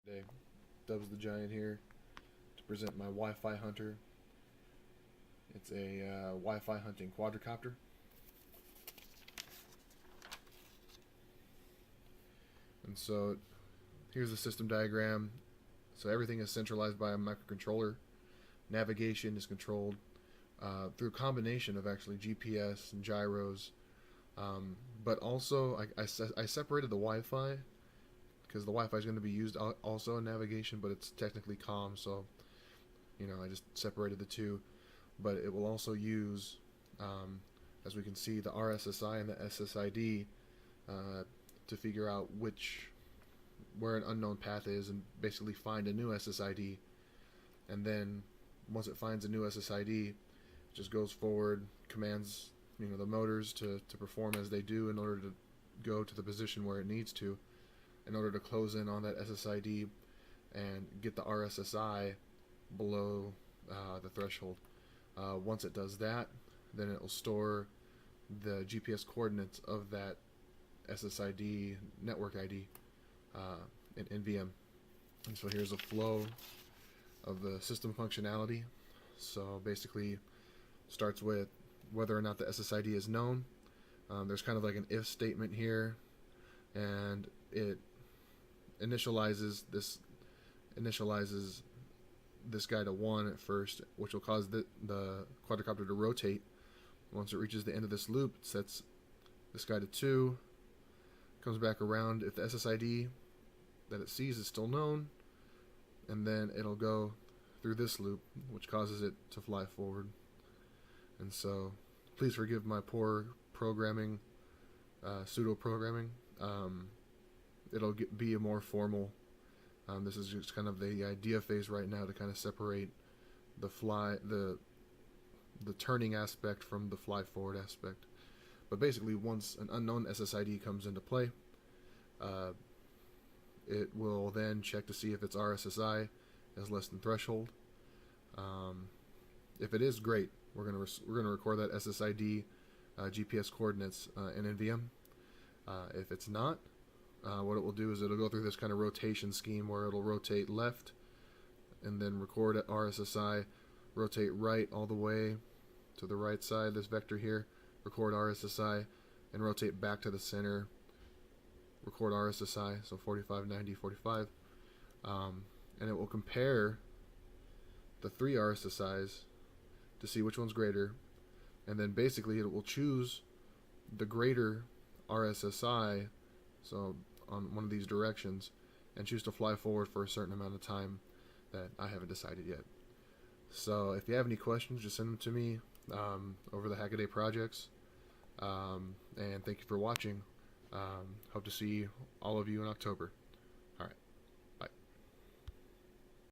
Today, Dubs the Giant here to present my Wi-Fi Hunter. It's a Wi-Fi hunting quadricopter. And so here's the system diagram. So everything is centralized by a microcontroller. Navigation is controlled through a combination of actually GPS and gyros. But also I separated the Wi-Fi because the Wi-Fi is going to be used also in navigation, but it's technically comm, so I just separated the two. But it will also use, as we can see, the RSSI and the SSID to figure out where an unknown path is and basically find a new SSID. And then once it finds a new SSID, it just goes forward, commands the motors to perform as they do in order to go to the position where it needs to, in order to close in on that SSID and get the RSSI below the threshold. Once it does that, then it will store the GPS coordinates of that SSID network ID in NVM. And so here's a flow of the system functionality. So basically starts with whether or not the SSID is known. There's kind of like an if statement here, and it initializes this guy to 1 at first, which will cause the quadricopter to rotate. Once it reaches the end of this loop, it sets this guy to 2, comes back around if the SSID that it sees is still known, and then it'll go through this loop, which causes it to fly forward. And so please forgive my poor programming, pseudo programming. It'll be a more formal. This is just kind of the idea phase right now to kind of separate the turning aspect from the fly forward aspect. But basically, once an unknown SSID comes into play, it will then check to see if its RSSI is less than threshold. If it is, great. We're gonna record that SSID GPS coordinates in NVM. If it's not, what it will do is it'll go through this kind of rotation scheme where it'll rotate left and then record at RSSI, rotate right all the way to the right side, this vector here, record RSSI, and rotate back to the center, record RSSI, so 45, 90, 45. And it will compare the 3 RSSIs to see which one's greater, and then basically it will choose the greater RSSI, so on one of these directions, and choose to fly forward for a certain amount of time that I haven't decided yet. So if you have any questions, just send them to me over the Hackaday projects. And thank you for watching. Hope to see all of you in October.